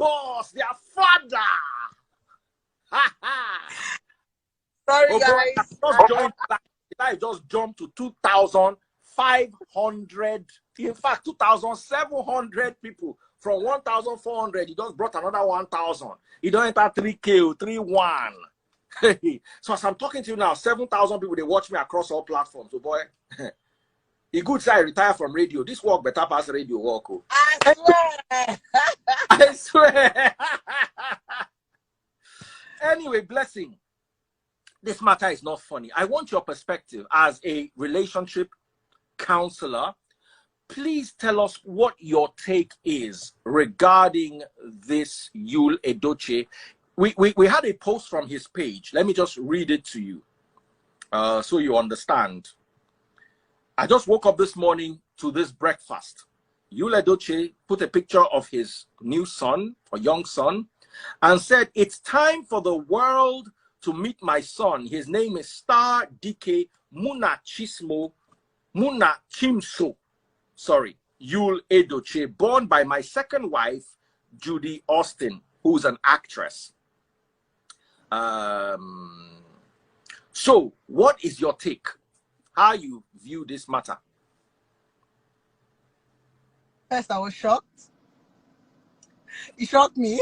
boss, their father. Sorry, guys. I just jumped to 2,500. In fact, 2,700 people. From 1,400, he just brought another 1,000. He don't enter 3K, 3-1. So as I'm talking to you now, 7,000 people, they watch me across all platforms. So boy, he good say I retire from radio. This work better pass radio work. Oh. I swear. I swear. Anyway, blessing. This matter is not funny. I want your perspective as a relationship counselor. Please tell us what your take is regarding this Yul Edochie. We had a post from his page. Let me just read it to you so you understand. I just woke up this morning to this breakfast. Yul Edochie put a picture of his new son, or young son, and said, "It's time for the world to meet my son. His name is Star DK Munachimso, sorry, Yul Edochie, born by my second wife, Judy Austin, who's an actress." So, what is your take? How you view this matter? First, I was shocked. It shocked me.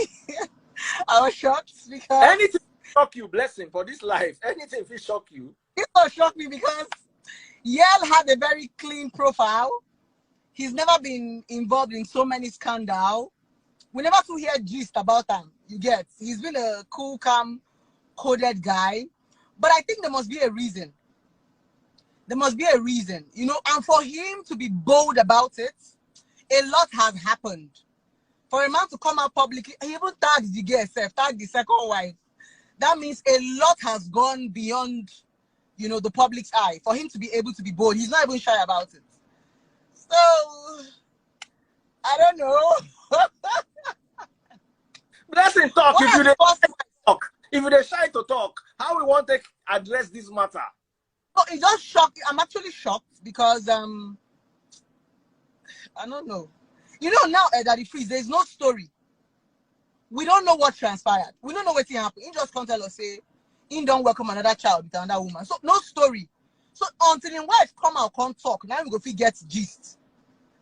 I was shocked because Anything shock you, blessing, for this life? Anything will shock you? it was shocked me because Yel had a very clean profile. He's never been involved in so many scandals. We never to hear gist about him. You get? He's been a cool, calm, coded guy. But I think there must be a reason. There must be a reason, you know, and for him to be bold about it, a lot has happened. For a man to come out publicly, he even tagged the girl, tagged the second wife. That means a lot has gone beyond, you know, the public's eye. For him to be able to be bold, he's not even shy about it. So, I don't know. Blessing talk. If you talk, if you shy to talk, how we want to address this matter? Oh, it just shocked. I'm actually shocked because I don't know. You know, now at the freeze, there's no story. We don't know what transpired. We don't know what happened. He just can't tell us, say, he don't welcome another child with another woman. So no story. So until his wife come out, can't talk. Now we go get gist.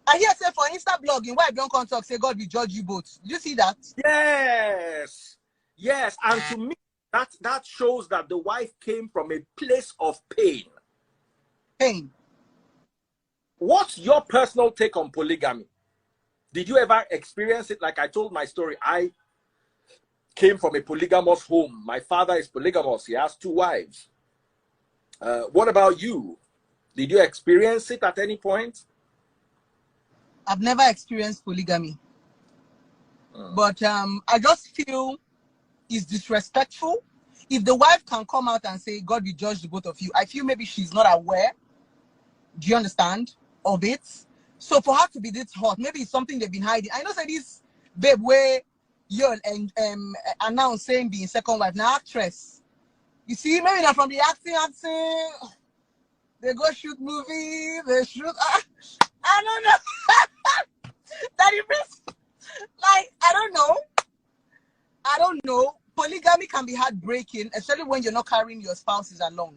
I hear say for Insta blog, in wife don't come talk, say God will judge you both. Did you see that? Yes. Yes. And to me, that shows that the wife came from a place of pain. Pain. What's your personal take on polygamy? Did you ever experience it? Like I told my story, I came from a polygamous home. My father is polygamous. He has 2 wives. What about you? Did you experience it at any point? I've never experienced polygamy. But I just feel it's disrespectful. If the wife can come out and say, God will judge the both of you, I feel maybe she's not aware, do you understand, of it. So for her to be this hot, maybe it's something they've been hiding. I know say this babe where Yul and announced saying being second wife, now actress. You see, maybe not from the acting, they go shoot movies, they shoot, I don't know. That is, like, I don't know. Polygamy can be heartbreaking, especially when you're not carrying your spouses along.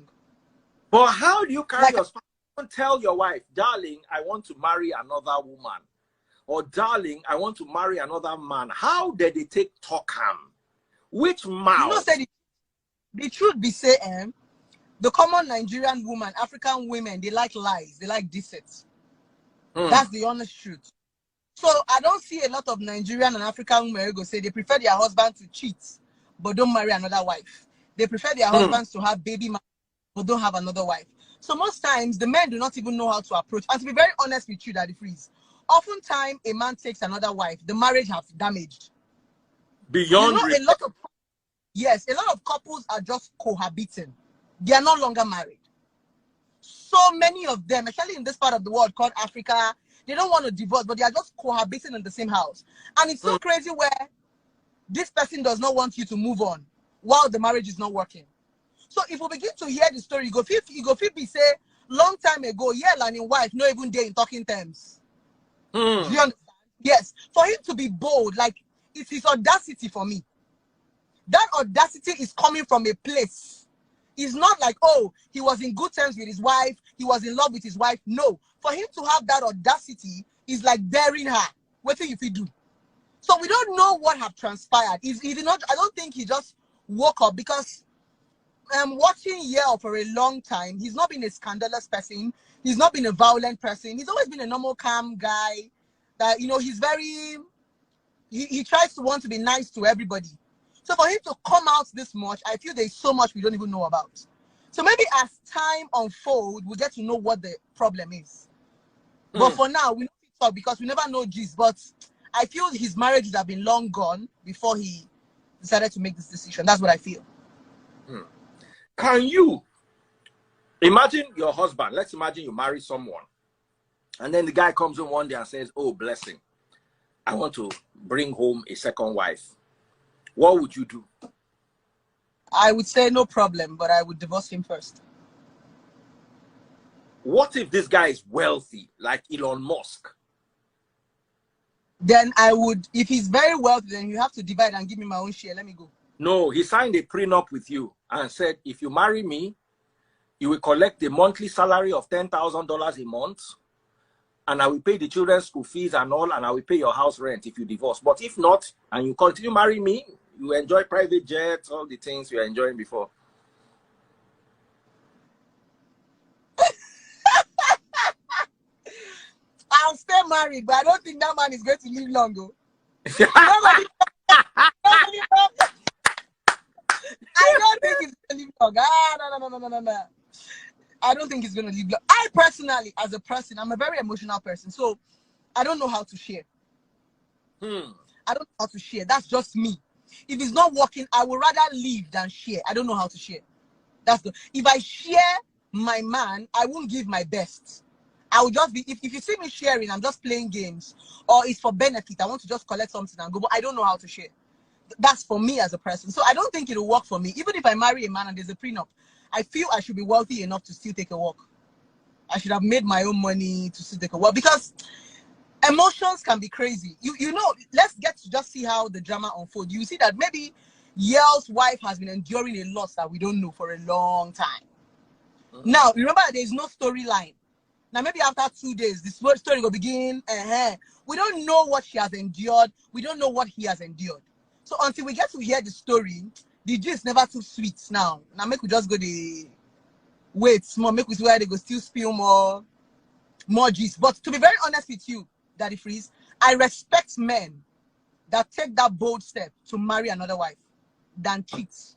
But how do you carry your spouse? Don't tell your wife, darling, I want to marry another woman. Or darling, I want to marry another man. How did they take talkam? Which mouth? You know, say the truth be say, the common Nigerian woman, African women, they like lies, they like deceit. That's the honest truth. So I don't see a lot of Nigerian and African women who go say they prefer their husband to cheat, but don't marry another wife. They prefer their husbands to have baby man, but don't have another wife. So most times the men do not even know how to approach. And to be very honest with you, Daddy Freeze, oftentimes a man takes another wife, the marriage has damaged. Beyond, you know, a lot of couples are just cohabiting. They are no longer married. So many of them, especially in this part of the world called Africa, they don't want to divorce, but they are just cohabiting in the same house. And it's so crazy where this person does not want you to move on while the marriage is not working. So if we begin to hear the story, you go be say long time ago, Yel and his wife not even there in talking terms. Do you understand? Yes. For him to be bold, like It's his audacity for me. That audacity is coming from a place. It's not like, oh, he was in good terms with his wife, he was in love with his wife. No. For him to have that audacity is like daring her. What do you do? So we don't know what have transpired. He did not, I don't think he just woke up, because watching Yul for a long time, he's not been a scandalous person. He's not been a violent person. He's always been a normal, calm guy. That, you know, he's very, he tries to want to be nice to everybody. So for him to come out this much, I feel there's so much we don't even know about. So maybe as time unfolds, we'll get to know what the problem is. But for now, we don't talk because we never know gist. But I feel his marriage would have been long gone before he decided to make this decision. That's what I feel. Can you imagine your husband? Let's imagine you marry someone, and then the guy comes in one day and says, "Oh, blessing, I want to bring home a second wife." What would you do? I would say no problem, but I would divorce him first. What if this guy is wealthy, like Elon Musk? Then I would, if he's very wealthy, then you have to divide and give me my own share. Let me go. No, he signed a prenup with you and said, if you marry me, you will collect a monthly salary of $10,000 a month, and I will pay the children's school fees and all, and I will pay your house rent if you divorce. But if not, and you continue marry me, you enjoy private jets, all the things you were enjoying before. I'll stay married, but I don't think that man is going to live long, though. I don't think he's going to live long. No. I don't think he's going to live long. I personally, as a person, I'm a very emotional person, so I don't know how to share. I don't know how to share. That's just me. If it's not working, I would rather leave than share. I don't know how to share. If I share my man, I won't give my best. I will just be, if you see me sharing, I'm just playing games, or it's for benefit. I want to just collect something and go, but I don't know how to share. That's for me as a person. So I don't think it'll work for me. Even if I marry a man and there's a prenup, I feel I should be wealthy enough to still take a walk. I should have made my own money to still take a walk, because emotions can be crazy. You know, let's get to just see how the drama unfolds. You see that maybe Yul's wife has been enduring a loss that we don't know for a long time. Now, remember, there's no storyline. Now, maybe after 2 days, this story will begin. We don't know what she has endured. We don't know what he has endured. So until we get to hear the story, the gist never too sweet now. Now, make we just go the wait small. Make we see where they go still spill more gist. But to be very honest with you, Daddy Freeze, I respect men that take that bold step to marry another wife than cheats.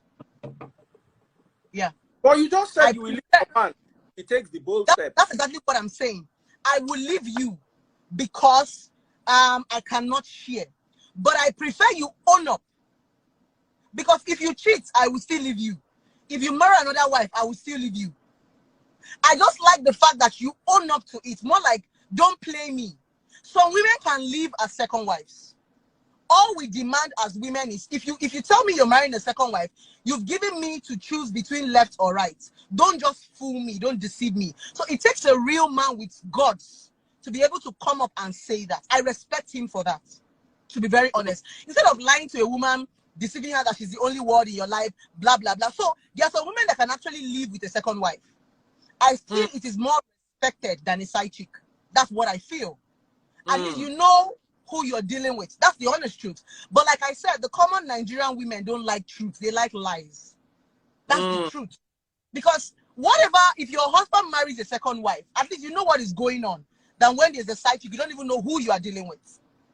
Yeah. Well, you just said you will leave a man. He takes the bold step. That's exactly what I'm saying. I will leave you because I cannot share. But I prefer you own up. Because if you cheat, I will still leave you. If you marry another wife, I will still leave you. I just like the fact that you own up to it. More like, don't play me. Some women can leave as second wives. All we demand as women is, if you tell me you're marrying a second wife, you've given me to choose between left or right. Don't just fool me. Don't deceive me. So it takes a real man with guts to be able to come up and say that. I respect him for that, to be very honest. Instead of lying to a woman, deceiving her that she's the only word in your life, blah, blah, blah. So there are some women that can actually live with a second wife. I feel it is more respected than a side chick. That's what I feel. At least you know who you're dealing with. That's the honest truth. But like I said, the common Nigerian women don't like truth. They like lies. That's the truth. Because whatever, if your husband marries a second wife, at least you know what is going on. Than when there's a side chick, you don't even know who you are dealing with.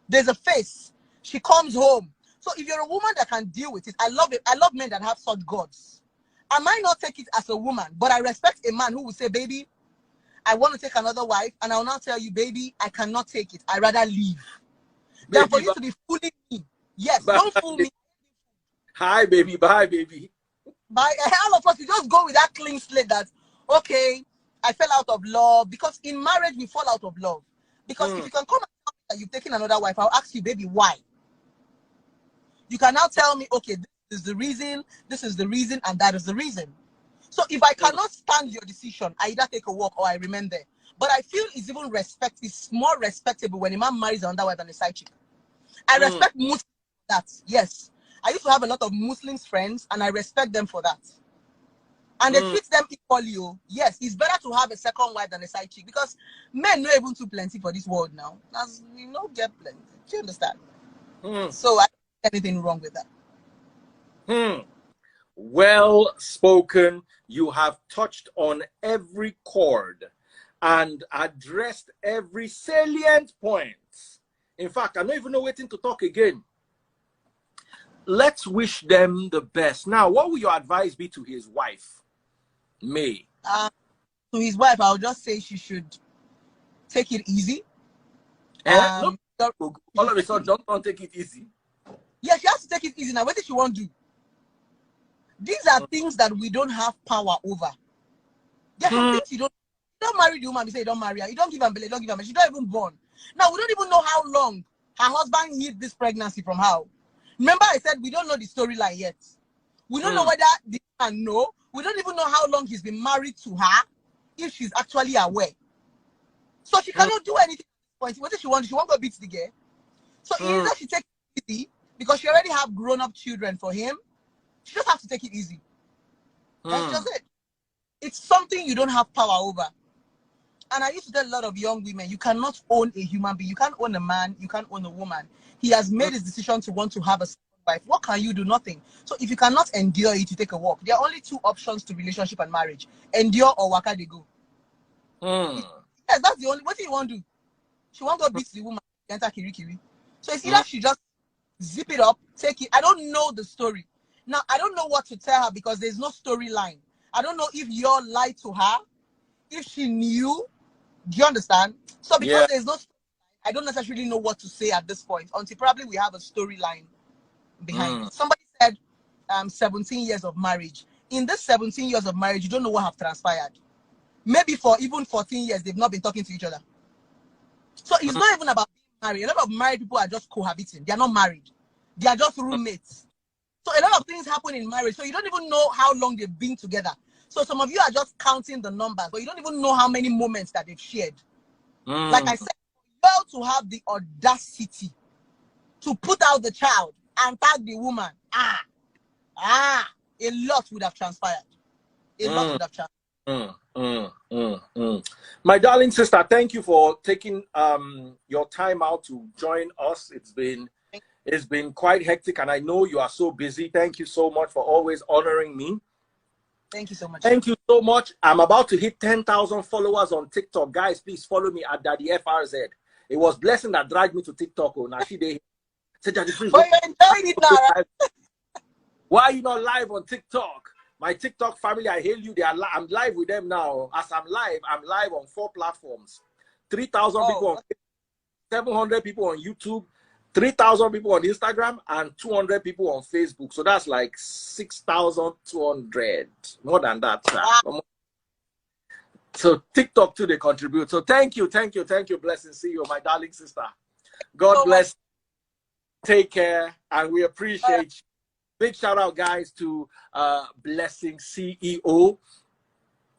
There's a face. She comes home. So if you're a woman that can deal with it, I love it. I love men that have such guts. I might not take it as a woman, but I respect a man who will say, baby, I want to take another wife, and I'll now tell you, baby, I cannot take it. I'd rather leave. Than for you to be fooling me. Yes, don't fool me. Hi, baby. Bye, baby. Bye. All of us, we just go with that clean slate that, okay, I fell out of love. Because in marriage, we fall out of love. Because if you can come and tell me that you've taken another wife, I'll ask you, baby, why? You can now tell me, okay, this is the reason, and that is the reason. So if I cannot stand your decision, I either take a walk or I remain there. But I feel it's more respectable when a man marries another wife than a side chick. I respect Muslims that. Yes. I used to have a lot of Muslims friends, and I respect them for that. And they treat them equally. Oh. Yes, it's better to have a second wife than a side chick, because men not even too plenty for this world now. As you know, get plenty. Do you understand? So I don't see anything wrong with that. Well spoken. You have touched on every chord and addressed every salient point. In fact, I don't even know waiting to talk again. Let's wish them the best. Now, what will your advice be to his wife, May? To his wife, I'll just say she should take it easy. No, all of a sudden, don't take it easy. Yeah, she has to take it easy. Now, what does she want to do? These are things that we don't have power over. There are some things you don't marry the woman. You say you don't marry her. You don't give her belly, don't give her belly. She's not even born. Now, we don't even know how long her husband hid this pregnancy from her. Remember, I said we don't know the storyline yet. We don't know whether this man know. We don't even know how long he's been married to her, if she's actually aware. So she cannot do anything at this point. What does she want? She won't go beat the girl. So either she takes it easy, because she already have grown-up children for him. She just has to take it easy. That's just it. It's something you don't have power over. And I used to tell a lot of young women, you cannot own a human being. You can't own a man. You can't own a woman. He has made his decision to want to have a wife. What can you do? Nothing. So if you cannot endure it, you take a walk. There are only two options to relationship and marriage: endure or waka they go. Yes, that's the only. What do you want to do? She won't go beat the woman, enter kiri kiri. So it's either she just zip it up, take it. I don't know the story. Now, I don't know what to tell her, because there's no storyline. I don't know if you lied to her, if she knew. Do you understand? So because there's no storyline, I don't necessarily know what to say at this point, until probably we have a storyline behind it. Somebody said 17 years of marriage. In this 17 years of marriage, you don't know what have transpired. Maybe for even 14 years, they've not been talking to each other. So it's not even about being married. A lot of married people are just cohabiting. They are not married. They are just roommates. So a lot of things happen in marriage. So you don't even know how long they've been together. So some of you are just counting the numbers, but you don't even know how many moments that they've shared. Like I said, to have the audacity to put out the child and tag the woman, a lot would have transpired. A lot would have transpired. My darling sister, thank you for taking your time out to join us. It's been quite hectic, and I know you are so busy. Thank you so much for always honoring me. Thank you so much. Thank you so much. I'm about to hit 10,000 followers on TikTok. Guys, please follow me at Daddy FRZ. It was blessing that dragged me to TikTok. Oh, now Daddy, but you're enjoying it now, right? Why are you not live on TikTok? My TikTok family, I hail you. I'm live with them now. As I'm live on 4 platforms. 3,000 people on Facebook, 700 people on YouTube, 3,000 people on Instagram, and 200 people on Facebook. So that's like 6,200. More than that, sir. Wow. So TikTok too, they contribute. So thank you. Blessing. See you, my darling sister. God bless. Take care, and we appreciate you. Big shout out, guys, to Blessing CEO.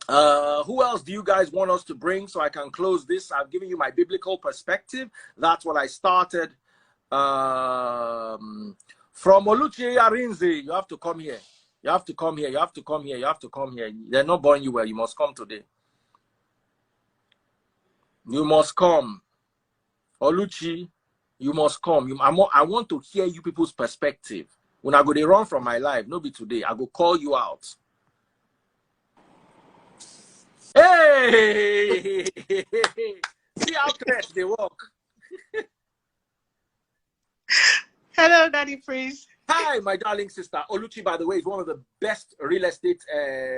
Who else do you guys want us to bring so I can close this? I've given you my biblical perspective. That's what I started. From Oluchi Arinze, you have to come here. You have to come here. You have to come here. You have to come here. They're not born you well. You must come today. You must come. Oluchi, you must come. I want to hear you people's perspective. When I go to run from my life, no be today. I go call you out. Hey! See how fresh they walk. Hello, Daddy Freeze. Hi, my darling sister. Oluchi, by the way, is one of the best real estate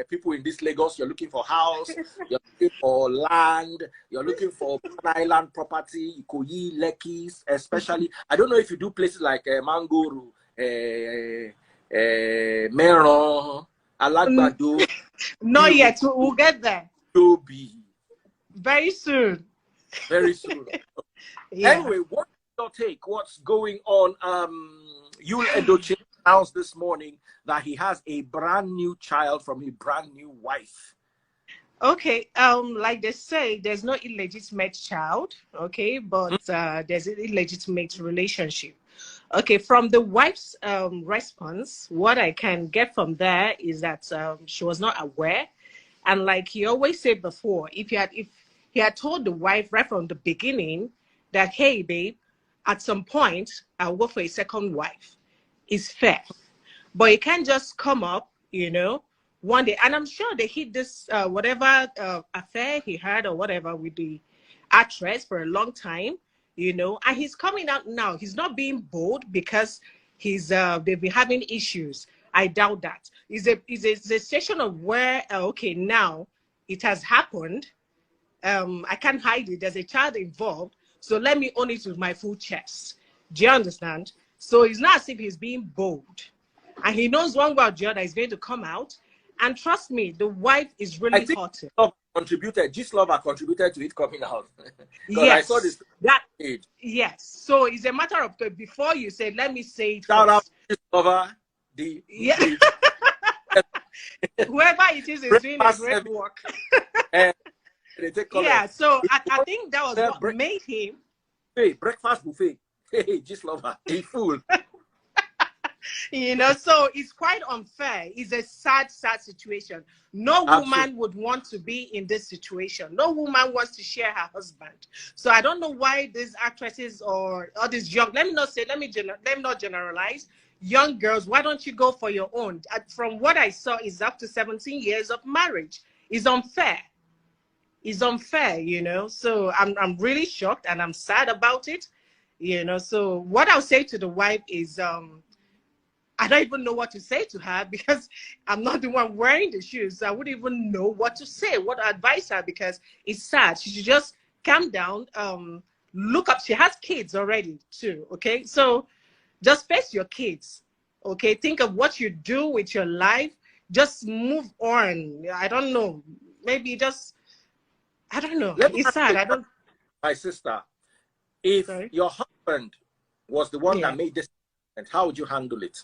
people in this Lagos. You're looking for house, you're looking for land, you're looking for island property, Ikoyi, Lekki, especially. I don't know if you do places like Mangoro, Meron, Alagbado. Not yet. We'll get there. Toby. Very soon. Very soon. Yeah. Anyway, what's your take? What's going on? Yul Edochie announced this morning that he has a brand new child from a brand new wife. Okay, like they say, there's no illegitimate child, okay, but there's an illegitimate relationship. Okay, from the wife's response, what I can get from there is that she was not aware, and like he always said before, if he had told the wife right from the beginning that, hey babe, at some point I'll go for a second wife, is fair. But it can't just come up, one day. And I'm sure they hid this whatever affair he had or whatever with the actress for a long time, and he's coming out now. He's not being bold because they've been having issues. I doubt that. It's a situation of where okay, now it has happened. I can't hide it. There's a child involved, so let me own it with my full chest. Do you understand? So it's not as if he's being bold, and he knows one way or the other is going to come out. And trust me, the wife is really hot. Gislova contributed to it coming out. Yes, I saw this. Yes. So it's a matter of before you say, let me say it. Shout out Gislova. Whoever it is doing a great work. Yeah. So I think that was what made him. Hey, breakfast buffet. Hey, Gislova, a fool. So it's quite unfair. It's a sad situation. No woman would want to be in this situation. No woman wants to share her husband. So I don't know why these actresses or these young, let me not generalize, young girls, why don't you go for your own? From what I saw, is up to 17 years of marriage. It's unfair. It's unfair, So I'm really shocked and I'm sad about it. So what I'll say to the wife is, I don't even know what to say to her because I'm not the one wearing the shoes. So I wouldn't even know what to say, what to advise her, because it's sad. She should just calm down, look up. She has kids already too, okay? So just face your kids, okay? Think of what you do with your life. Just move on. I don't know. Maybe just, I don't know. It's sad. I don't. My sister, if your husband was the one that made this, and how would you handle it?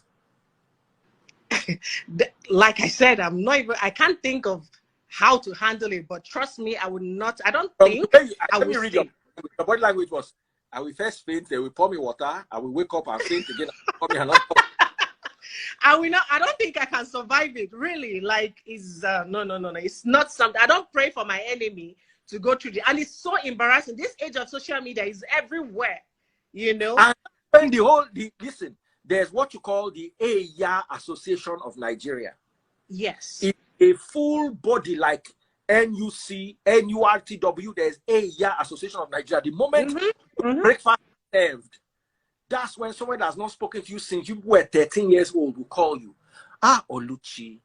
Like I said, I can't think of how to handle it, but trust me, I would not. I don't think I would read your body language was, I will first faint, they will pour me water, I will wake up and faint again. I will not. I don't think I can survive it. Really, like it's no. It's not something. I don't pray for my enemy to go through and it's so embarrassing. This age of social media is everywhere, And listen. There's what you call the AYA Association of Nigeria. Yes. It's a full body like NUC, NURTW. There's AYA Association of Nigeria. The moment breakfast is served, that's when someone that has not spoken to you since you were 13 years old will call you. Oluchi.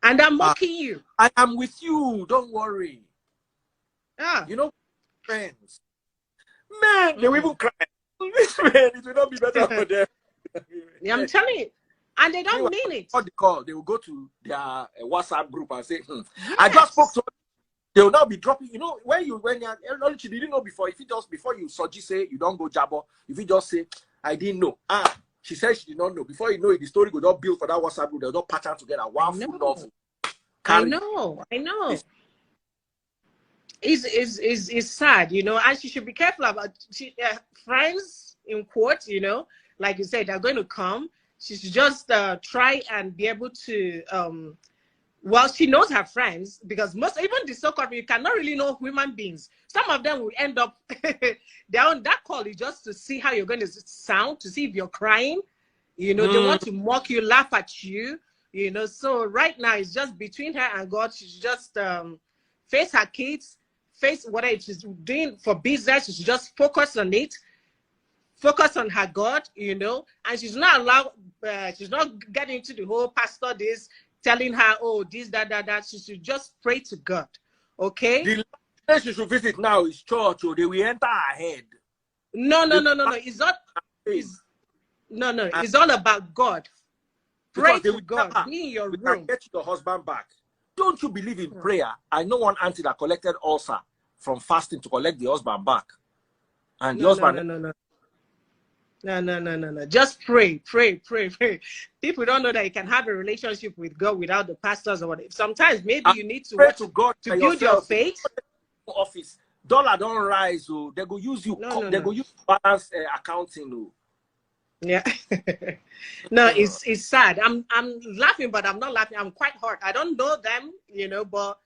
And I'm mocking you. I am with you. Don't worry. Ah. Friends. Man, they will even cry. This man, it will not be better for them. Yeah, I'm telling you, and they don't mean it. What they call, they will go to their WhatsApp group and say, I just spoke to. They will now be dropping. When you didn't know before. If you just before you say you don't go jabber. If you just say I didn't know. She said she did not know. Before you know it, the story will not build for that WhatsApp group. They'll not pattern together. One full novel. I know. It's sad, and she should be careful about friends in quotes, like you said, they're going to come. She should just try and be able to, she knows her friends, because even the so-called, you cannot really know human beings. Some of them will end up, they're on that call is just to see how you're going to sound, to see if you're crying. They want to mock you, laugh at you, So right now, it's just between her and God. She should just face her kids, face whatever she's doing for business. She should just focus on it. Focus on her God, and she's not allowed, she's not getting into the whole pastor this, telling her, oh, this, that. She should just pray to God, okay? The place she should visit now is church, or they will enter her head. No. It's not, it's all about God. Pray to God, be in your room. Get your husband back. Don't you believe in prayer? I know one auntie that collected ulcer from fasting to collect the husband back. And the husband... No. Just pray. People don't know that you can have a relationship with God without the pastors or whatever. Sometimes maybe you need to pray to God to build your faith. Office dollar don't rise. They go use you. They go use balance accounting. Yeah. No, it's sad. I'm laughing, but I'm not laughing. I'm quite hurt. I don't know them, you know, but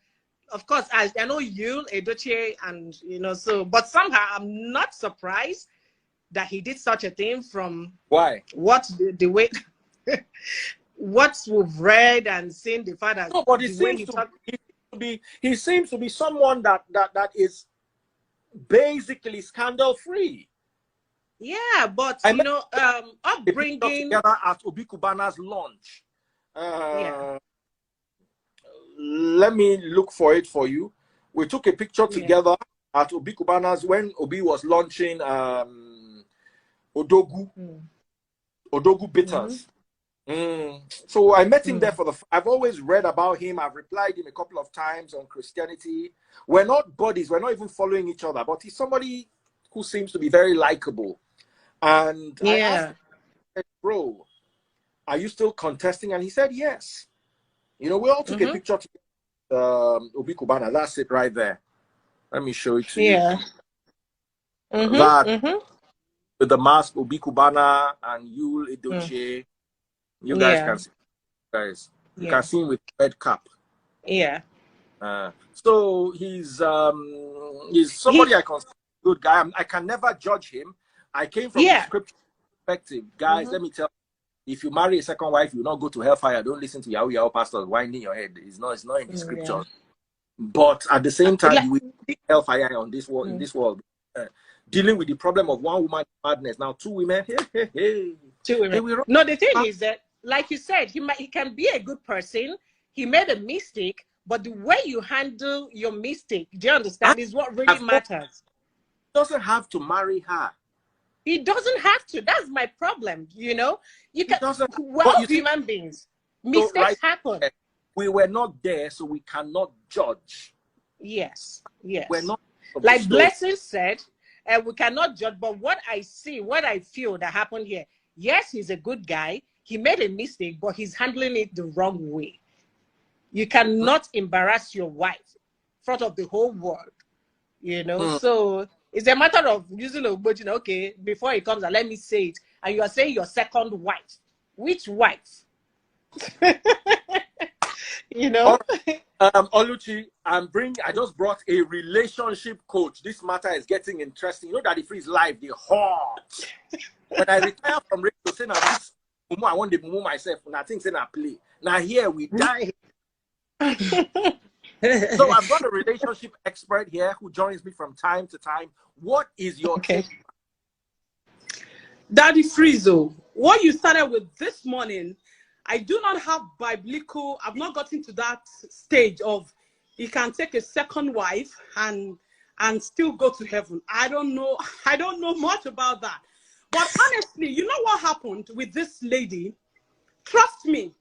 of course I know Yul Edochie, and you know, so but somehow I'm not surprised that he did such a thing from Why? what the way what we've read and seen the father. No, but the way he seems to be someone that is basically scandal free. Yeah, but I you met know, upbringing. together at Obi Kubana's launch. Yeah. Let me look for it for you. We took a picture together at Obi Kubana's when Obi was launching Odogu Bitters. So I met him there for I've always read about him. I've replied him a couple of times on Christianity. We're not buddies. We're not even following each other. But he's somebody who seems to be very likable. And I asked him, bro, are you still contesting? And he said, yes. You know, we all took a picture together, Obi Kubana. That's it right there. Let me show it to you. That with the mask, Obi Kubana and Yul Edochie. You guys can see, guys. You can see him with red cap. Yeah. So he's somebody I consider a good guy. I can never judge him. I came from the scripture perspective, guys. Let me tell you, if you marry a second wife, you will not go to hellfire. Don't listen to Yahoo pastors whining your head. It's not in the scriptures. But at the same time, you will be hellfire on this world. In this world, dealing with the problem of one woman madness. Now two women. Two women. No, the thing is that, like you said, he can be a good person. He made a mistake, but the way you handle your mistake, do you understand, is what really matters. He doesn't have to marry her. He doesn't have to. That's my problem. You know, you can. Human beings, mistakes happen. We were not there, so we cannot judge. Yes. We're not. Like Blessing said, we cannot judge. But what I see, what I feel that happened here, yes, he's a good guy. He made a mistake, but he's handling it the wrong way. You cannot embarrass your wife in front of the whole world. You know, so it's a matter of using a budget. Okay, before he comes, and let me say it. And you are saying your second wife. Which wife? You know. Oluchi, I just brought a relationship coach. This matter is getting interesting. You know that if he's live, they hot. When I retire from radio, saying this, I want to move myself. And I think saying I play. Now here we die. So I've got a relationship expert here who joins me from time to time. What is your take? Daddy Friezo, what you started with this morning, I do not have biblical, I've not gotten to that stage of he can take a second wife and still go to heaven. I don't know much about that. But honestly, you know what happened with this lady? Trust me,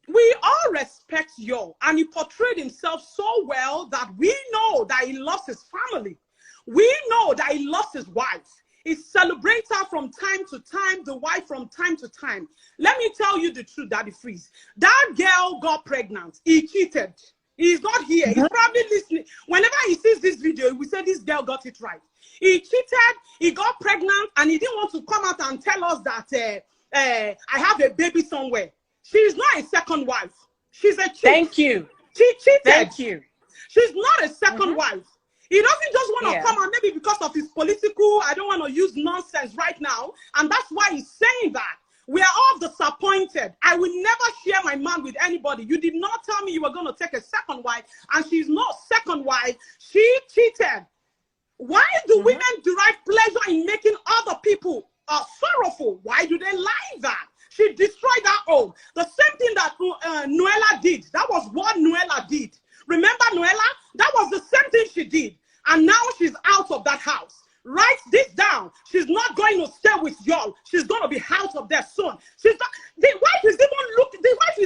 we all respect Yul, and he portrayed himself so well that we know that he lost his family. We know that he lost his wife. He celebrates her from time to time, the wife from time to time. Let me tell you the truth, Daddy Freeze. That girl got pregnant. He cheated. He's not here. He's probably listening. Whenever he sees this video, we say this girl got it right. He cheated, he got pregnant, and he didn't want to come out and tell us that I have a baby somewhere. She's not a second wife. She's a cheat. Thank you. She cheated. Thank you. She's not a second wife. He doesn't just want to come out, maybe because of his political, I don't want to use nonsense right now. And that's why he's saying that. We are all disappointed. I will never share my man with anybody. You did not tell me you were going to take a second wife, and she's not second wife. She cheated. Why do women derive pleasure in making other people sorrowful? Why do they like that? She destroyed her home. The same thing that Noella did. That was what Noella did. Remember Noella? That was the same thing she did. And now she's out of that house. Write this down. She's not going to stay with y'all. She's going to be out of there soon. She's not, the wife is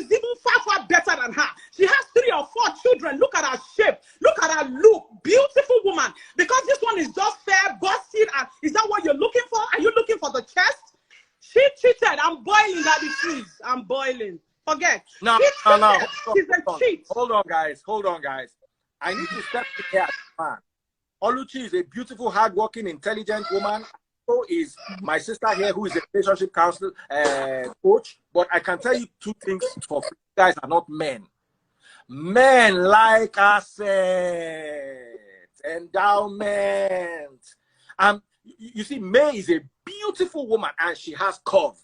even far better than her. She has 3 or 4 children. Look at her shape. Look at her look. Beautiful woman. Because this one is just fair, busted. And is that what you're looking for? Are you looking for the chest? She cheated. I'm boiling, Daddy Freeze. I'm boiling. Forget. No. She's a cheat. Hold on, guys. I need to step in here as a man. Oluchi is a beautiful, hardworking, intelligent woman. know is my sister here, who is a relationship counselor coach. But I can tell you two things for free. You guys are not men. Men like asset, endowment. You see, May is a beautiful woman and she has curve.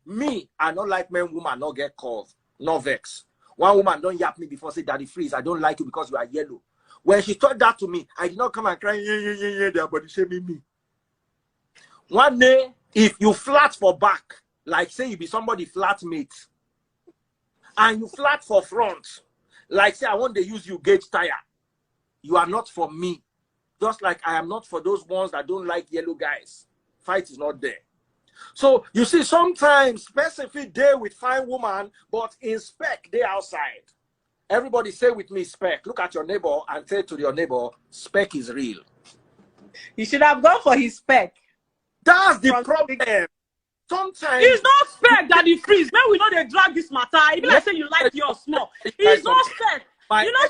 Me, I don't like men, woman, not get curve, no vex. One woman don't yap me before, say, Daddy Freeze, I don't like you because you are yellow. When she told that to me, I did not come and cry, yeah, their body shaming me. One day, if you flat for back, like say you be somebody flatmate, and you flat for front, like say I want to use you gauge tire, you are not for me. Just like I am not for those ones that don't like yellow guys. Fight is not there. So you see, sometimes specific day with fine woman, but in spec they outside. Everybody say with me spec. Look at your neighbor and say to your neighbor, spec is real. You should have gone for his spec. That's the problem. Sometimes it's not spec that he freeze. When we know they drag this matter, even like say you like your small. It's not spec. You know,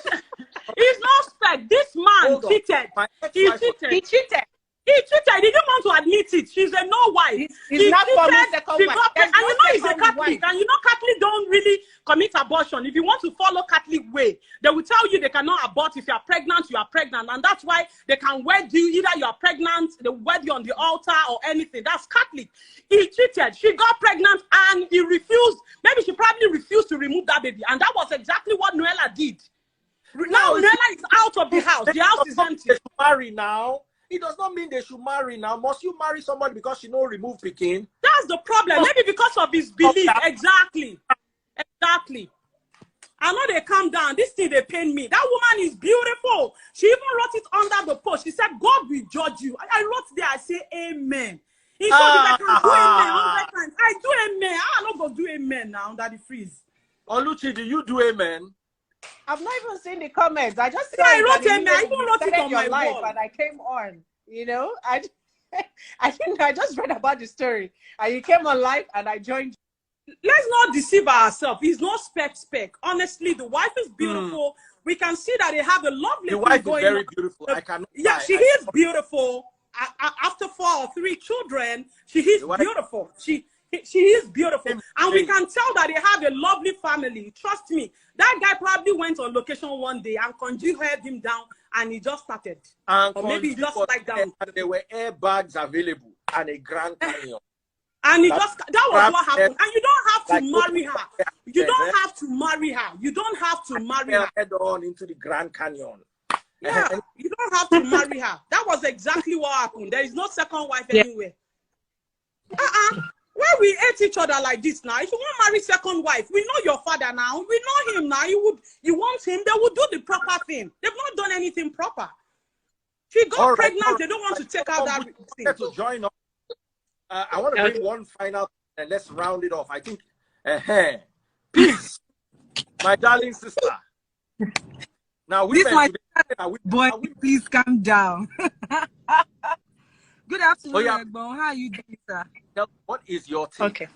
it's not spec. This man cheated. He cheated. He cheated. He cheated. He didn't want to admit it. She's a no wife. He's not for me second wife. And you know he's a Catholic. And you know Catholic don't really commit abortion. If you want to follow Catholic way, they will tell you they cannot abort. If you are pregnant, you are pregnant. And that's why they can wed you. Either you are pregnant, they wed you on the altar or anything. That's Catholic. He cheated. She got pregnant and he refused. Maybe she probably refused to remove that baby. And that was exactly what Noella did. Now Noella is out of the house. The house is empty. Marry now. It does not mean they should marry now. Must you marry somebody because she no remove Pekin? That's the problem. Maybe because of his belief. Exactly. Exactly. I know they calm down. This thing they pain me. That woman is beautiful. She even wrote it under the post. She said, God will judge you. I wrote there, I say amen. He told me I can do amen 100 times. I do amen. I don't go do amen now under the freeze. Oluchi, do you do amen? I've not even seen the comments. I just I wrote amen. I even wrote it on my life wall. and I came on. You know, I just read about the story and you came on live and I joined. Let's not deceive ourselves. He's not spec. Honestly, the wife is beautiful. We can see that they have a lovely. The wife is very beautiful. I cannot. Yeah, she is beautiful. After 4 or 3 children, she is beautiful. She is beautiful. And we can tell that they have a lovely family. Trust me. That guy probably went on location one day and Konji held him down and he just started. And or maybe he just like down. And there were airbags available and a Grand Canyon. And he just, that was what happened. And you don't have to marry her. You don't have to marry her. You don't have to marry her. Head on into the Grand Canyon. Yeah, you don't have to marry her. That was exactly what happened. There is no second wife anywhere. Why we hate each other like this now? If you want to marry second wife, we know your father now. We know him now. You want him, they will do the proper thing. They've not done anything proper. She got pregnant, they don't want to take out that thing. To join us. I want to bring one final and let's round it off. I think, peace, my darling sister. Now, boy, please calm down. Good afternoon, Egbon. How are you doing, sir? What is your take? Okay.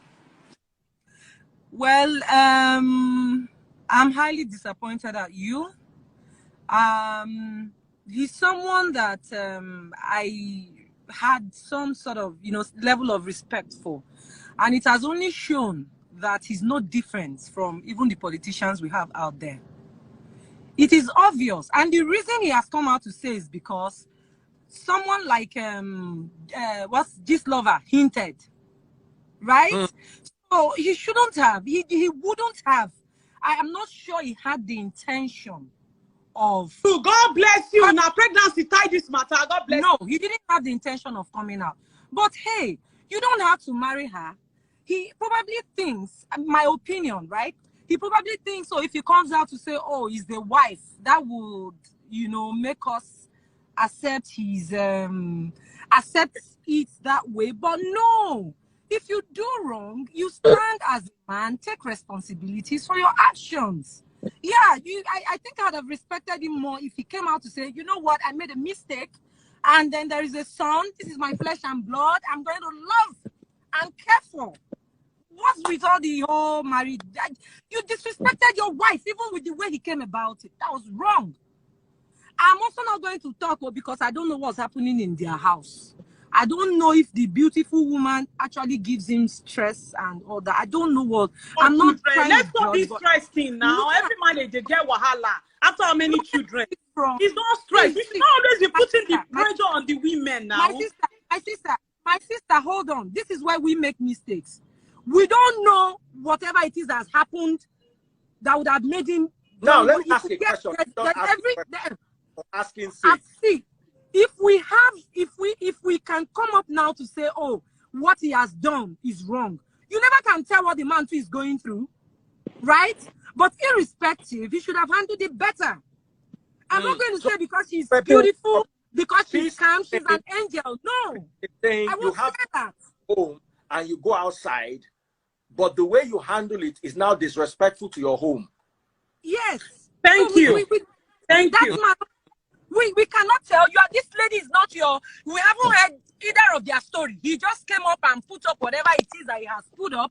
Well, I'm highly disappointed at you. He's someone that I had some sort of, level of respect for. And it has only shown that he's no different from even the politicians we have out there. It is obvious. And the reason he has come out to say is because someone like what's this lover hinted, right? So he shouldn't have. He wouldn't have. I am not sure he had the intention of. God bless you. Now pregnancy tie this matter. God bless. No, he didn't have the intention of coming out. But hey, you don't have to marry her. He probably thinks, my opinion, right? He probably thinks, so if he comes out to say, oh, he's the wife, that would, make us accept his accept it that way. But no, if you do wrong, you stand as a man, take responsibilities for your actions. Yeah, I think I'd have respected him more if he came out to say, you know what, I made a mistake, and then there is a son, this is my flesh and blood, I'm going to love and care for. What's with all the whole married? You disrespected your wife, even with the way he came about it. That was wrong. I'm also not going to talk because I don't know what's happening in their house. I don't know if the beautiful woman actually gives him stress and all that. I don't know what. I'm not trying Let's to stop judge, this stress thing now. Every man they get wahala. After how many children? It's not stress. We should not always be putting the pressure on the women now. My sister, hold on. This is why we make mistakes. We don't know whatever it is that has happened that would have made him. Now, let me ask a question. Asking see, if we can come up now to say, oh, what he has done is wrong. You never can tell what the man is going through, right? But irrespective, he should have handled it better. I'm not going to say because she's beautiful, because she's calm, she's an angel. No, I won't say that. Home and you go outside, but the way you handle it is now disrespectful to your home. Yes. Thank you. Thank you. We cannot tell you. This lady is not your. We haven't heard either of their story. He just came up and put up whatever it is that he has put up.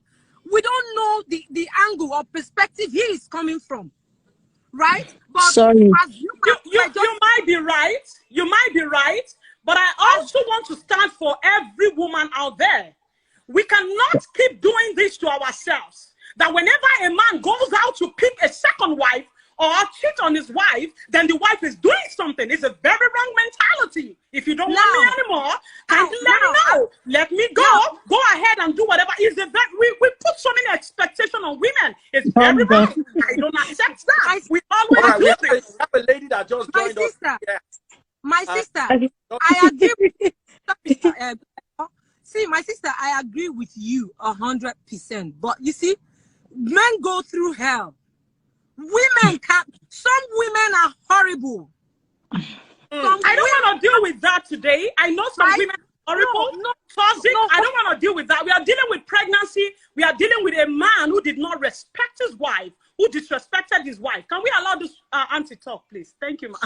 We don't know the angle or perspective he is coming from, right? But sorry, you might be right. You might be right. But I also want to stand for every woman out there. We cannot keep doing this to ourselves. That whenever a man goes out to pick a second wife or cheat on his wife, then the wife is doing something. It's a very wrong mentality. If you don't want me anymore, kindly let me know. Let me go. Go ahead and do whatever. We put so many expectations on women. It's very wrong. I don't accept that. We always do this. We have a lady that just joined us. My sister, I agree with see, my sister, I agree with you 100%. But you see, men go through hell. Women can't. Some women are horrible. I don't want to deal with that today. I know some women are horrible. I don't want to deal with that. We are dealing with pregnancy. We are dealing with a man who did not respect his wife, who disrespected his wife. Can we allow this auntie talk, please? Thank you, ma.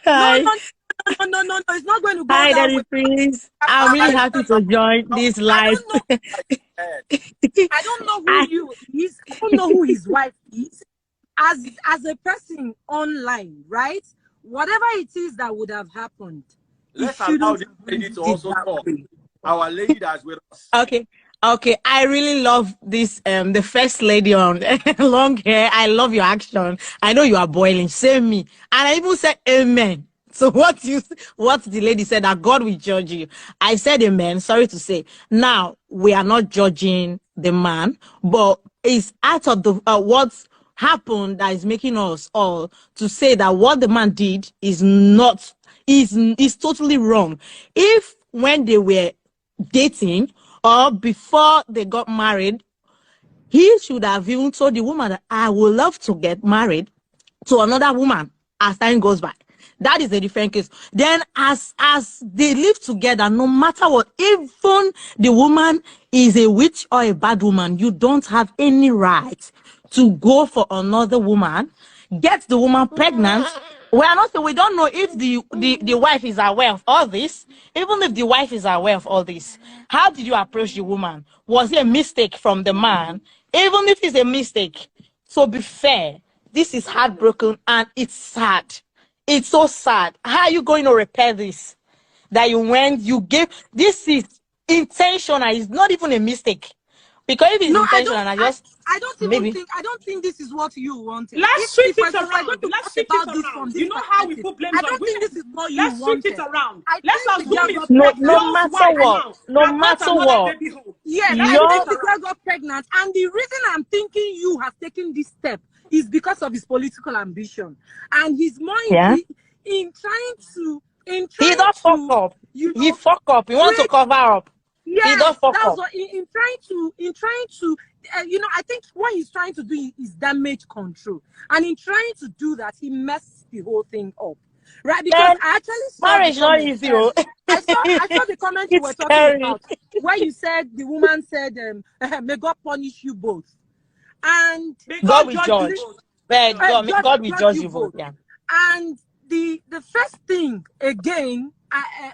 No, it's not going to go Hi, that Daddy, way. Please. I'm really happy to join this live. I don't know who I don't know who his wife is. As a person online, right? Whatever it is that would have happened, let's allow this lady to also talk. Our lady that's with us. Okay, I really love this, the first lady on long hair. I love your action. I know you are boiling. Same me. And I even said amen. So what the lady said, that God will judge you. I said amen. Sorry to say. Now, we are not judging the man, but it's out of the what's happened that is making us all to say that what the man did is totally wrong. If when they were dating or before they got married, he should have even told the woman that I would love to get married to another woman as time goes by. That is a different case. Then as they live together, no matter what, even the woman is a witch or a bad woman, you don't have any right to go for another woman, get the woman pregnant. We are not. We don't know if the wife is aware of all this. Even if the wife is aware of all this, how did you approach the woman? Was it a mistake from the man? Even if it's a mistake, so be fair. This is heartbroken and it's sad. It's so sad. How are you going to repair this? That you gave. This is intentional. It's not even a mistake. Because if it's intentional, I don't think this is what you wanted. Let's switch it around. Let's switch it around. You know how we put blame on women. I don't think this is what you wanted. Let's switch it around. Let's assume it's no matter what. No matter what. Yes, I think the girl got pregnant, and the reason I'm thinking you have taken this step is because of his political ambition, and his mind in trying to. He don't fuck up. He fuck up. He wants to cover up. Yeah, he don't fuck up. In trying to, I think what he's trying to do is damage control, and in trying to do that, he messed the whole thing up, right? Because I actually saw marriage not easy. I saw the comment you were talking about, where you said the woman said, "May God punish you both," and God will judge. God will judge you both. Yeah. And the first thing again,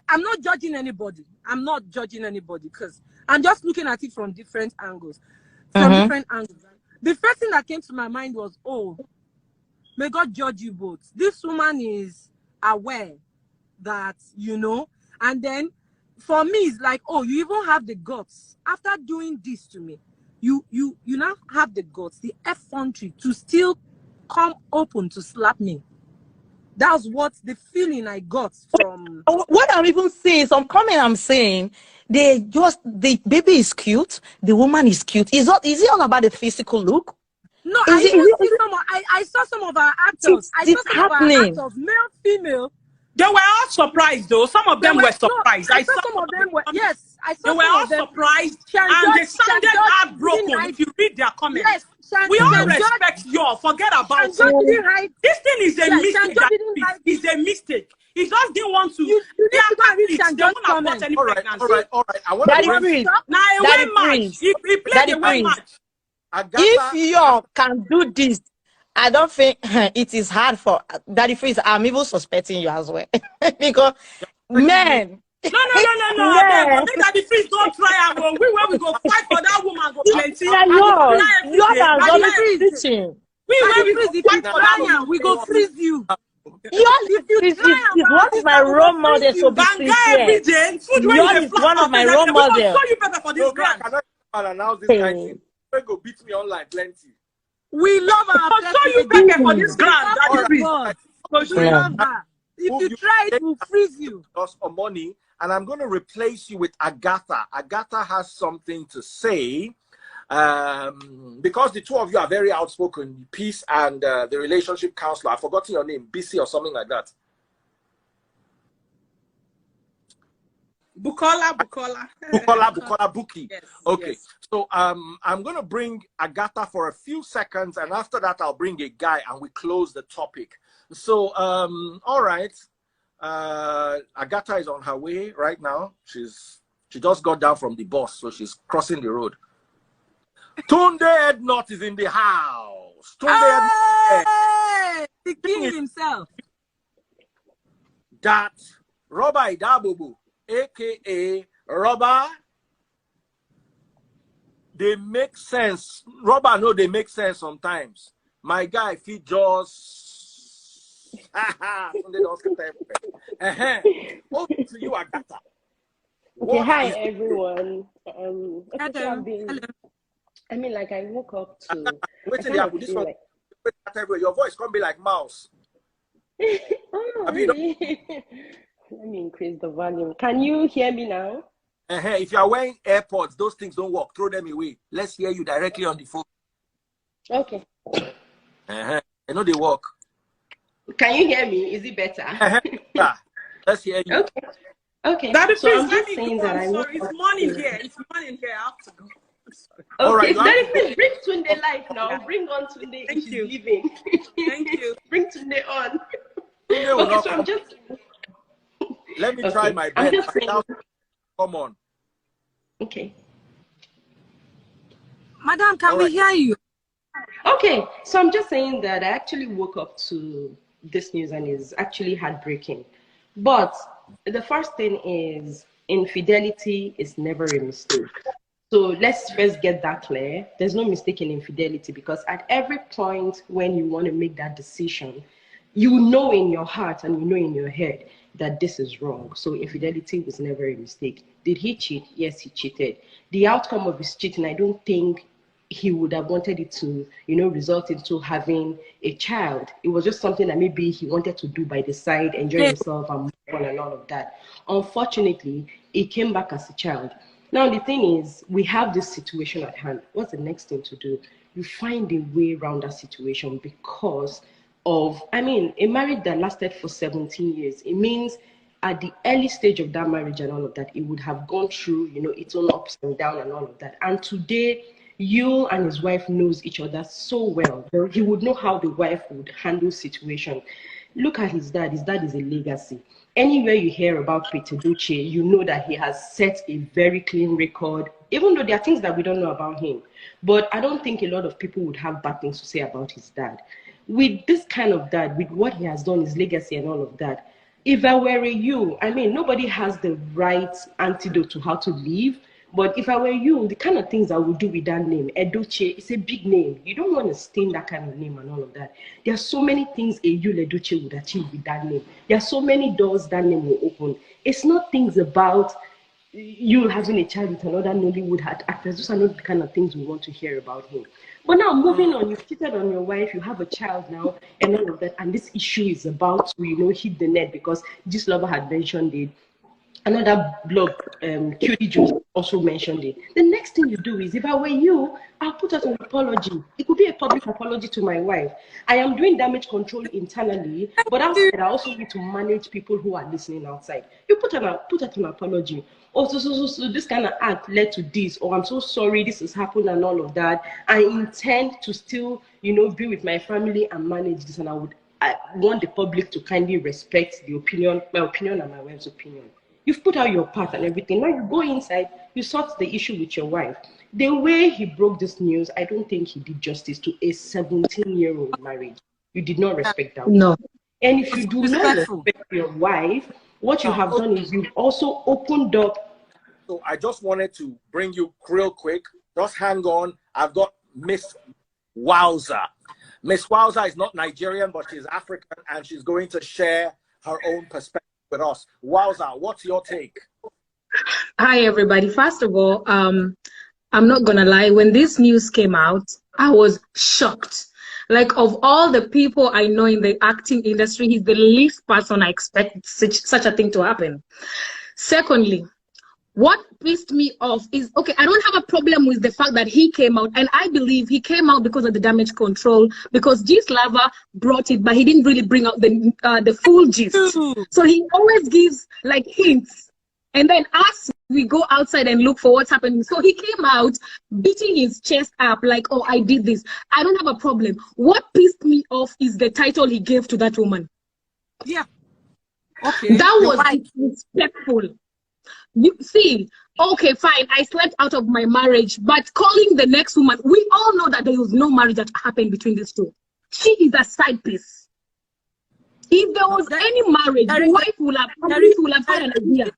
I'm not judging anybody. I'm not judging anybody because I'm just looking at it from different angles. The first thing that came to my mind was, oh, may God judge you both. This woman is aware that, you know, and then for me, it's like, oh, you even have the guts after doing this to me. You now have the guts, the effrontery to still come open to slap me. That's what the feeling I got from. What I'm even saying, some comment I'm saying, the baby is cute, the woman is cute. Is it all about the physical look? No, I saw some of our actors. It's happening. Male, female. They were all surprised, though. Some of them were surprised. No, I saw some of them were. Yes, I saw. They were all surprised, and they sounded heartbroken. If you read their comments, yes, we all respect you. Forget about it. This thing is a mistake. It's a mistake. He just didn't want to. They won't have any pregnancy. All right. I want to bring now a away match. He played a away match. If you can do this, I don't think it is hard for Daddy Freeze. I'm even suspecting you as well. Because, man. No. Daddy Freeze don't try. We go fight for that woman. Go plenty. You are preaching. We go freeze you. What is my role model? So be sincere. Yours is one of my role models. You better for this grand. I'll announce this kind of thing. You go beat me online plenty. We love our so you better for this grand. We love her. If you try it, we'll freeze you. Just for money, and I'm going to replace you with Agatha. Agatha has something to say. Because the two of you are very outspoken, Peace and the relationship counselor. I've forgotten your name, BC or something like that. Bukola. Buki. Yes, okay. Yes. So I'm going to bring Agatha for a few seconds, and after that I'll bring a guy and we close the topic. So all right. Agatha is on her way right now. She just got down from the bus, so she's crossing the road. Tunde Ednut is in the house. Tunde the king himself. That Roba Idabubu, aka Roba, they make sense. Roba, no, they make sense sometimes. My guy, if he just over to you, Agatha. Okay, hi everyone. I mean, like I woke up to. Wait till this one. Your voice can't be like mouse. Oh, really? Let me increase the volume. Can you hear me now? If you are wearing AirPods, those things don't work. Throw them away. Let's hear you directly on the phone. Okay. I know they work. Can you hear me? Is it better? Yeah. Let's hear you. Okay. Okay. Daddy, so please, I'm just saying that I sorry, it's morning here. It's morning here. I have to go. Okay, Daddy, please bring Tunde live now. Bring on Tunde. Thank you. Leaving. Thank you. Bring Tunde on. Okay, so I'm just. Let me try my best. Come on. Okay. Madam, can we hear you? Okay, so I'm just saying that I actually woke up to this news and it's actually heartbreaking. But the first thing is infidelity is never a mistake. So let's first get that clear. There's no mistake in infidelity because at every point when you want to make that decision, you know in your heart and you know in your head that this is wrong. So infidelity was never a mistake. Did he cheat? Yes, he cheated. The outcome of his cheating, I don't think he would have wanted it to, result into having a child. It was just something that maybe he wanted to do by the side, enjoy himself and move on and all of that. Unfortunately, it came back as a child. Now, the thing is, we have this situation at hand. What's the next thing to do? You find a way around that situation because of, a marriage that lasted for 17 years. It means at the early stage of that marriage and all of that, it would have gone through, its own ups and downs and all of that. And today, Yul and his wife knows each other so well. He would know how the wife would handle situation. Look at his dad. His dad is a legacy. Anywhere you hear about Yul Edochie, you know that he has set a very clean record, even though there are things that we don't know about him. But I don't think a lot of people would have bad things to say about his dad. With this kind of dad, with what he has done, his legacy and all of that, if I were you, nobody has the right antidote to how to live, But if I were you, the kind of things I would do with that name, Edochie, it's a big name. You don't want to stain that kind of name and all of that. There are so many things a Yul Edochie would achieve with that name. There are so many doors that name will open. It's not things about you having a child with another Nollywood actress. Those are not the kind of things we want to hear about him. But now, moving on, you've cheated on your wife, you have a child now, and all of that, and this issue is about to, hit the net because this lover had mentioned it. Another blog, Cutie Juice, also mentioned it. The next thing you do is, if I were you, I'll put out an apology. It could be a public apology to my wife. I am doing damage control internally, but outside, I also need to manage people who are listening outside. You put out an apology. Oh, so this kind of act led to this, or I'm so sorry this has happened and all of that. I intend to still, be with my family and manage this, and I want the public to kindly respect my opinion and my wife's opinion. You've put out your part and everything. Now you go inside, you sort the issue with your wife. The way he broke this news, I don't think he did justice to a 17-year-old marriage. You did not respect that. No. And if you do not respect your wife, what you have done is you've also opened up. So I just wanted to bring you real quick. Just hang on. I've got Miss Wowza. Miss Wowza is not Nigerian, but she's African, and she's going to share her own perspective with us. Wowza, what's your take? Hi, everybody. First of all, I'm not going to lie. When this news came out, I was shocked. Like, of all the people I know in the acting industry, he's the least person I expect such a thing to happen. Secondly, what pissed me off is, okay, I don't have a problem with the fact that he came out, and I believe he came out because of the damage control, because Gist Lover brought it, but he didn't really bring out the full gist. So he always gives like hints, and then us, we go outside and look for what's happening. So he came out beating his chest up like, oh, I did this. I don't have a problem. What pissed me off is the title he gave to that woman. Yeah. Okay. That was disrespectful. You see, okay, fine, I slept out of my marriage, but calling the next woman, we all know that there was no marriage that happened between these two. She is a side piece. If there was any marriage, the wife would have had an idea.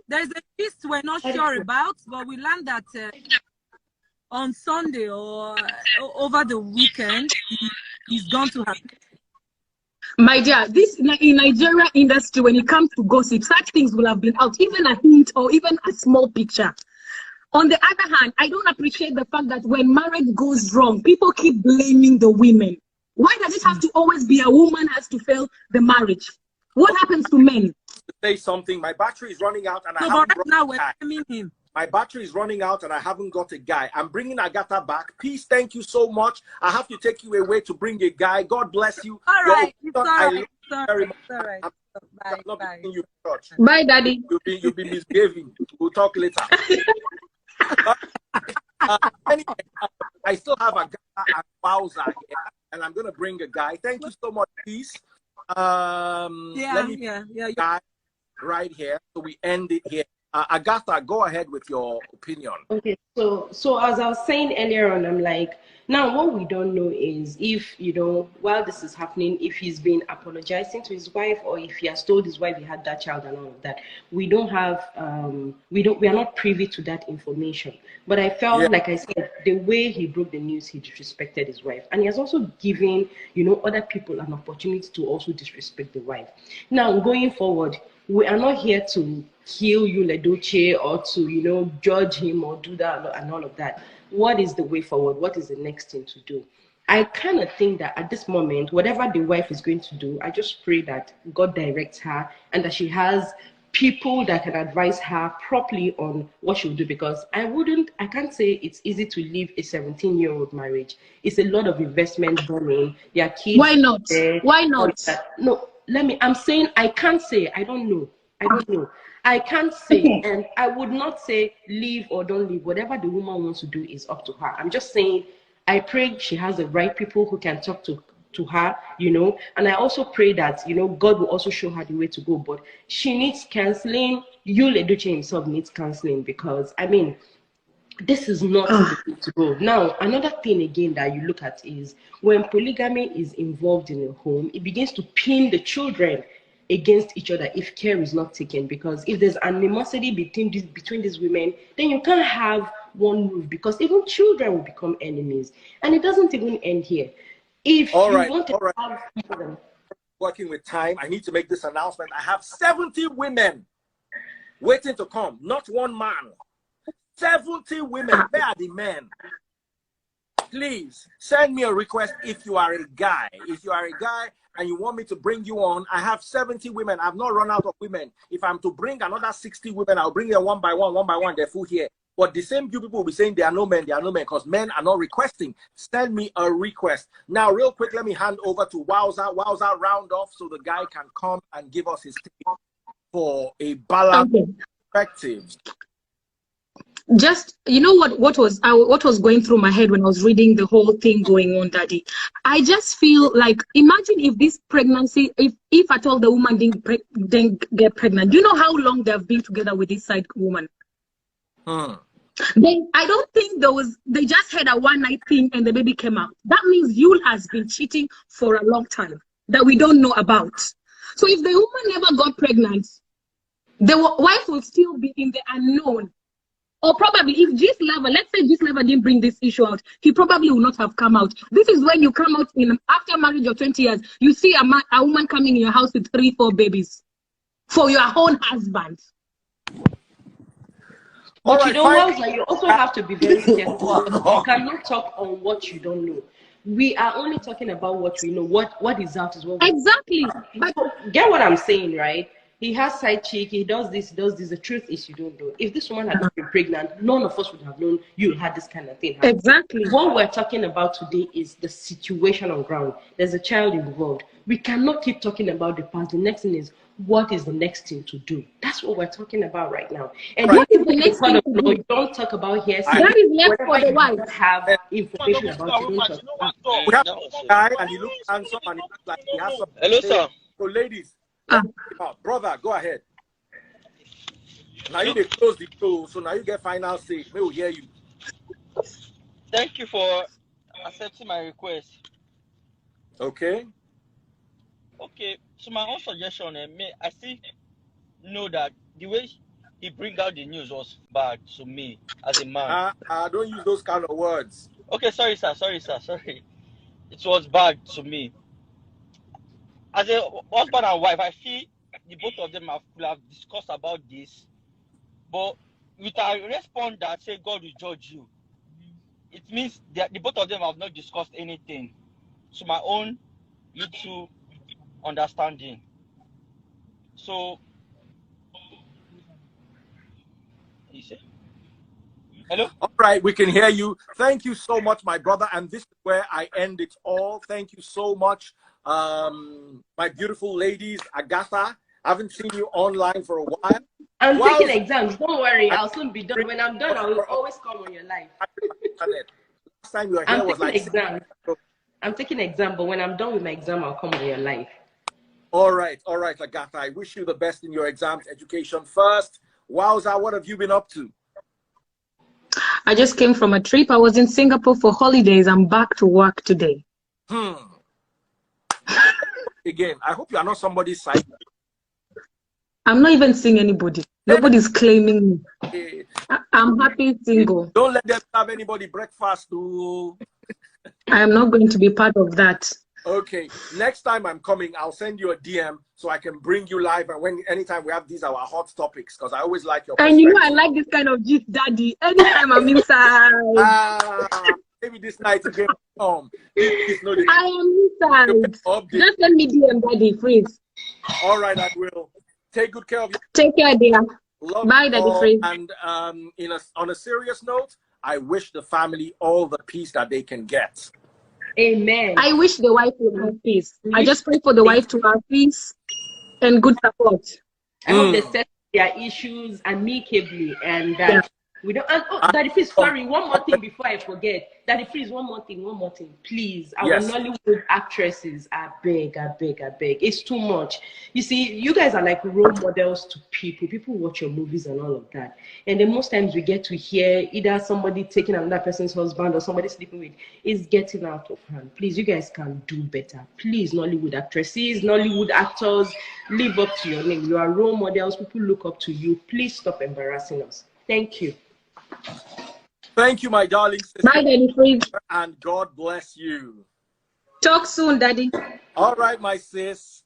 There's a piece we're not sure about, but we learned that on Sunday or over the weekend, he's going to happen. My dear, this in Nigeria industry, when it comes to gossip, such things will have been out, even a hint or even a small picture. On the other hand, I don't appreciate the fact that when marriage goes wrong, people keep blaming the women. Why does it have to always be a woman has to fail the marriage? What happens to men? Say something. My battery is running out, and I So haven't right brought now a we're guy. blaming him. My battery is running out, and I haven't got a guy. I'm bringing Agatha back. Peace, thank you so much. I have to take you away to bring a guy. God bless you. All right, it's all I right. love It's all you very right. much. It's all right. Bye. I'm not Bye. bringing you to church. Bye, Daddy. You'll be misbehaving. We'll talk later. Anyway, I still have Agatha and Wowza here, and I'm going to bring a guy. Thank you so much, Peace. Let me guy right here, so we end it here. Agatha, go ahead with your opinion. Okay, so as I was saying earlier on, I'm like, now what we don't know is if, while this is happening, if he's been apologizing to his wife, or if he has told his wife he had that child and all of that. We don't have, we are not privy to that information. But I felt, like I said, the way he broke the news, he disrespected his wife. And he has also given, other people an opportunity to also disrespect the wife. Now, going forward, we are not here to kill Yul Edochie or to, judge him or do that and all of that. What is the way forward? What is the next thing to do? I kind of think that at this moment, whatever the wife is going to do, I just pray that God directs her and that she has people that can advise her properly on what she'll do, because I can't say it's easy to leave a 17-year-old marriage. It's a lot of investment done in their kids. Why not? Why not? No, I'm saying I can't say. I don't know. I can't say, and I would not say leave or don't leave. Whatever the woman wants to do is up to her. I'm just saying, I pray she has the right people who can talk to her, and I also pray that, God will also show her the way to go. But she needs counseling. Yul Edochie himself needs counseling, because, this is not the way to go. Now, another thing again that you look at is when polygamy is involved in a home, it begins to pin the children against each other if care is not taken. Because if there's animosity between these women, then you can't have one roof, because even children will become enemies. And it doesn't even end here. If want to have children, working with time, I need to make this announcement. I have 70 women waiting to come, not one man. 70 women. Where are the men? Please send me a request if you are a guy. If you are a guy and you want me to bring you on, I have 70 women. I've not run out of women. If I'm to bring another 60 women, I'll bring them one by one. They're full here. But the same few people will be saying there are no men, because men are not requesting. Send me a request. Now, real quick, let me hand over to Wowza. Wowza, round off so the guy can come and give us his take for a balanced perspective. Just, you know what was going through my head when I was reading the whole thing going on, Daddy? I just feel like, imagine if this pregnancy, if at all the woman didn't get pregnant, do you know how long they've been together with this side woman? Then I don't think they just had a one-night thing and the baby came out. That means Yul has been cheating for a long time that we don't know about. So if the woman never got pregnant, the wife will still be in the unknown. Or probably if let's say Gisleva didn't bring this issue out, he probably would not have come out. This is when you come out after marriage of 20 years, you see a woman coming in your house with 3-4 babies for your own husband. But you know what? Like, you also have to be very careful. You cannot talk on what you don't know. We are only talking about what we know. What is out is what we exactly. But get what I'm saying, right? He has side chick, he does this, The truth is you don't know. If this woman had not been pregnant, none of us would have known you had this kind of thing happen. Exactly. What we're talking about today is the situation on ground. There's a child involved. We cannot keep talking about the past. The next thing is, what is the next thing to do? That's what we're talking about right now. And what is the next thing to do? You don't talk about hearsay. That is left for the wife. Have information about it. We have a guy and he looks handsome and he looks like he has some. Hello, sir. So ladies, brother, go ahead. Now you close the door, so now you get final say. We will hear you. Thank you for accepting my request. Okay. Okay, so my own suggestion, I still know that the way he bring out the news was bad to me as a man. Don't use those kind of words. Okay, sorry, sir. It was bad to me. As a husband and wife, I feel the both of them could have discussed about this, but with a response that say God will judge you, it means that the both of them have not discussed anything. So my own little understanding. So, you say? Hello? All right, we can hear you. Thank you so much, my brother. And this is where I end it all. Thank you so much, my beautiful ladies. Agatha, I haven't seen you online for a while. I'm taking exams. Don't worry. I'll soon be done. When I'm done, I will always come on your life. Last time you were here was like exam. I'm taking exam, but when I'm done with my exam, I'll come on your life. All right, Agatha. I wish you the best in your exams. Education first. Wowza, what have you been up to? I just came from a trip. I was in Singapore for holidays. I'm back to work today. Again, I hope you are not somebody's side. I'm not even seeing anybody. Nobody's claiming me. I'm happy single. Don't let them have anybody breakfast. I am not going to be part of that. Okay, next time I'm coming, I'll send you a DM so I can bring you live. And anytime we have these our hot topics, because I always like your. And you know I like this kind of gist, Daddy. Anytime I'm inside. Maybe this night again. I am inside. Just send me DM, Daddy, please. All right, I will. Take good care of you. Take care, dear. Love Bye, Daddy, please. And on a serious note, I wish the family all the peace that they can get. Amen. I wish the wife would have peace. I just pray for the wife to have peace and good support. I hope they set their issues amicably and that We don't. And, oh, Daddy, please, sorry, one more thing before I forget. Daddy, please, one more thing, please. Our Nollywood actresses, I beg. It's too much. You see, you guys are like role models to people. People watch your movies and all of that. And then most times we get to hear either somebody taking another person's husband or somebody sleeping with. It's getting out of hand. Please, you guys can do better. Please, Nollywood actresses, Nollywood actors, live up to your name. You are role models. People look up to you. Please stop embarrassing us. Thank you. Thank you, my darling sister. Bye, Daddy Freeze. And God bless you. Talk soon, Daddy. All right, my sis.